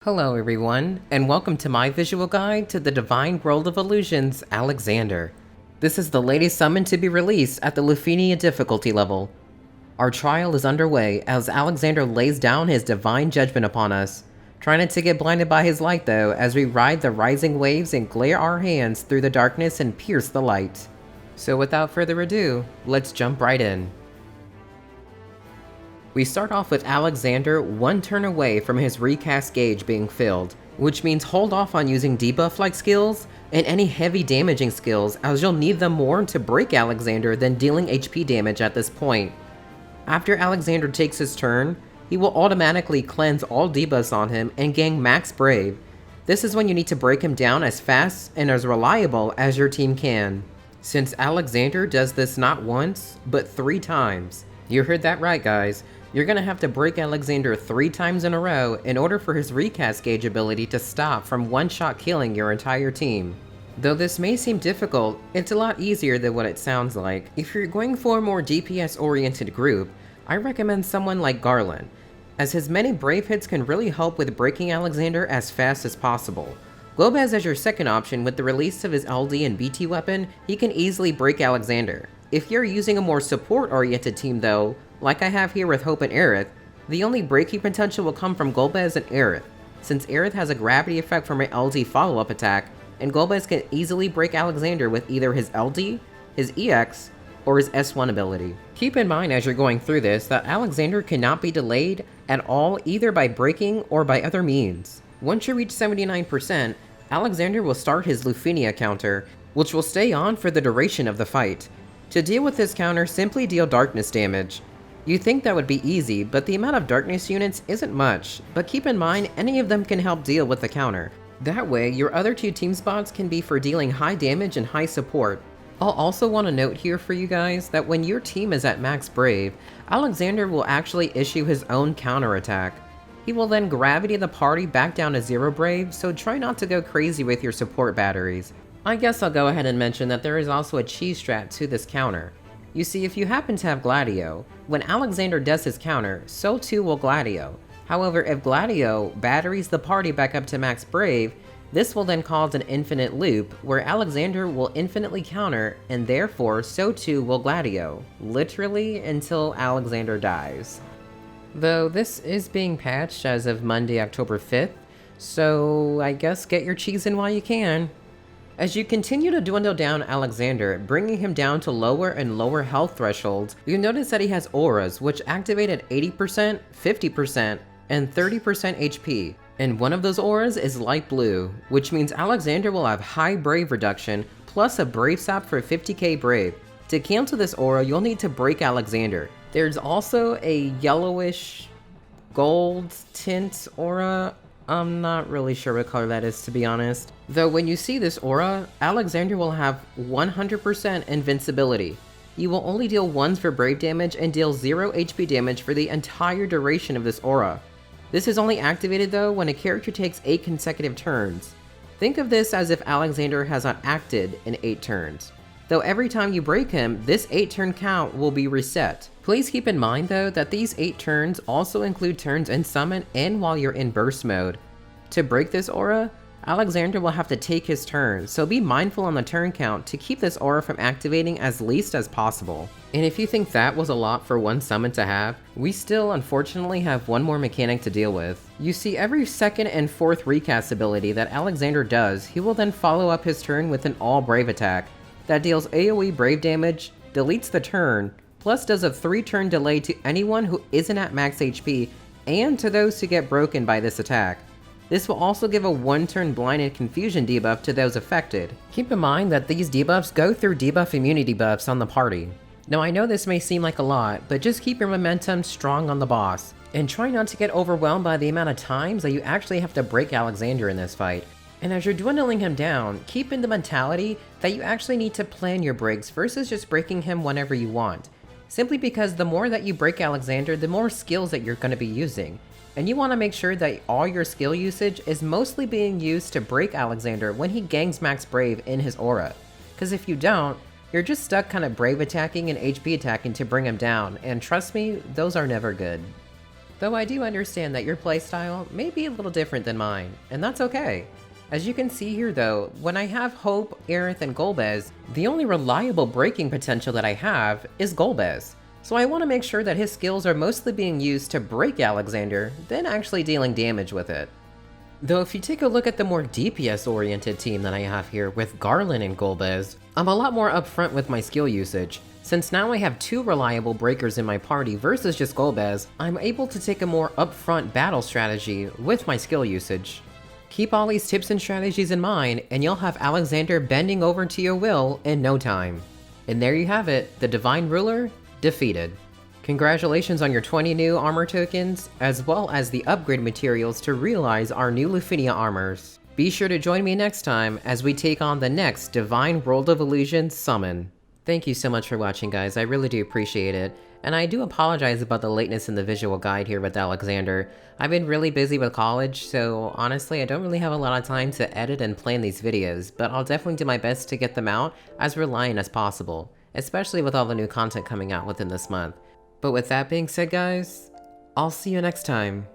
Hello everyone, and welcome to my visual guide to the Divine World of Illusions, Alexander. This is the latest summon to be released at the Lufenia difficulty level. Our trial is underway as Alexander lays down his divine judgment upon us. Try not to get blinded by his light though, as we ride the rising waves and glare our hands through the darkness and pierce the light. So without further ado, let's jump right in. We start off with Alexander one turn away from his recast gauge being filled, which means hold off on using debuff-like skills and any heavy damaging skills, as you'll need them more to break Alexander than dealing HP damage at this point. After Alexander takes his turn, he will automatically cleanse all debuffs on him and gain max brave. This is when you need to break him down as fast and as reliable as your team can. Since Alexander does this not once, but 3 times. You heard that right, guys. You're gonna have to break Alexander 3 times in a row in order for his recast gauge ability to stop from one-shot killing your entire team. Though this may seem difficult, it's a lot easier than what it sounds like. If you're going for a more DPS-oriented group, I recommend someone like Garland, as his many brave hits can really help with breaking Alexander as fast as possible. Globez as your second option. With the release of his LD and BT weapon, he can easily break Alexander. If you're using a more support-oriented team though, like I have here with Hope and Aerith, the only breaking potential will come from Golbez and Aerith, since Aerith has a gravity effect from her LD follow-up attack, and Golbez can easily break Alexander with either his LD, his EX, or his S1 ability. Keep in mind as you're going through this that Alexander cannot be delayed at all, either by breaking or by other means. Once you reach 79%, Alexander will start his Luphenia counter, which will stay on for the duration of the fight. To deal with this counter, simply deal darkness damage. You think that would be easy, but the amount of darkness units isn't much, but keep in mind any of them can help deal with the counter. That way, your other 2 team spots can be for dealing high damage and high support. I'll also want to note here for you guys that when your team is at max brave, Alexander will actually issue his own counter attack. He will then gravity the party back down to 0 brave, so try not to go crazy with your support batteries. I guess I'll go ahead and mention that there is also a cheese strat to this counter. You see, if you happen to have Gladio, when Alexander does his counter, so too will Gladio. However, if Gladio batteries the party back up to max brave, this will then cause an infinite loop, where Alexander will infinitely counter, and therefore so too will Gladio, literally until Alexander dies. Though this is being patched as of Monday, October 5th, so I guess get your cheese in while you can. As you continue to dwindle down Alexander, bringing him down to lower and lower health thresholds, you notice that he has auras which activate at 80%, 50%, and 30% HP. And one of those auras is light blue, which means Alexander will have high brave reduction, plus a brave sap for 50k brave. To cancel this aura, you'll need to break Alexander. There's also a yellowish gold tint aura. I'm not really sure what color that is, to be honest. Though when you see this aura, Alexander will have 100% invincibility. You will only deal 1s for brave damage and deal 0 HP damage for the entire duration of this aura. This is only activated though when a character takes 8 consecutive turns. Think of this as if Alexander has not acted in 8 turns. Though every time you break him, this 8 turn count will be reset. Please keep in mind though that these 8 turns also include turns in summon and while you're in burst mode. To break this aura, Alexander will have to take his turn, so be mindful on the turn count to keep this aura from activating as least as possible. And if you think that was a lot for one summon to have, we still unfortunately have one more mechanic to deal with. You see, every 2nd and 4th recast ability that Alexander does, he will then follow up his turn with an all brave attack that deals AoE brave damage, deletes the turn, plus does a 3-turn delay to anyone who isn't at max HP and to those who get broken by this attack. This will also give a 1-turn blind and confusion debuff to those affected. Keep in mind that these debuffs go through debuff immunity buffs on the party. Now I know this may seem like a lot, but just keep your momentum strong on the boss, and try not to get overwhelmed by the amount of times that you actually have to break Alexander in this fight. And as you're dwindling him down, keep in the mentality that you actually need to plan your breaks versus just breaking him whenever you want. Simply because the more that you break Alexander, the more skills that you're going to be using. And you want to make sure that all your skill usage is mostly being used to break Alexander when he gangs max brave in his aura. Because if you don't, you're just stuck kind of brave attacking and HP attacking to bring him down, and trust me, those are never good. Though I do understand that your playstyle may be a little different than mine, and that's okay. As you can see here though, when I have Hope, Aerith, and Golbez, the only reliable breaking potential that I have is Golbez. So I want to make sure that his skills are mostly being used to break Alexander, than actually dealing damage with it. Though if you take a look at the more DPS-oriented team that I have here with Garland and Golbez, I'm a lot more upfront with my skill usage. Since now I have 2 reliable breakers in my party versus just Golbez, I'm able to take a more upfront battle strategy with my skill usage. Keep all these tips and strategies in mind, and you'll have Alexander bending over to your will in no time. And there you have it, the Divine Ruler defeated. Congratulations on your 20 new armor tokens, as well as the upgrade materials to realize our new Lufenia armors. Be sure to join me next time as we take on the next Divine World of Illusion summon. Thank you so much for watching, guys, I really do appreciate it. And I do apologize about the lateness in the visual guide here with Alexander. I've been really busy with college, so honestly I don't really have a lot of time to edit and plan these videos, but I'll definitely do my best to get them out as reliant as possible, especially with all the new content coming out within this month. But with that being said, guys, I'll see you next time.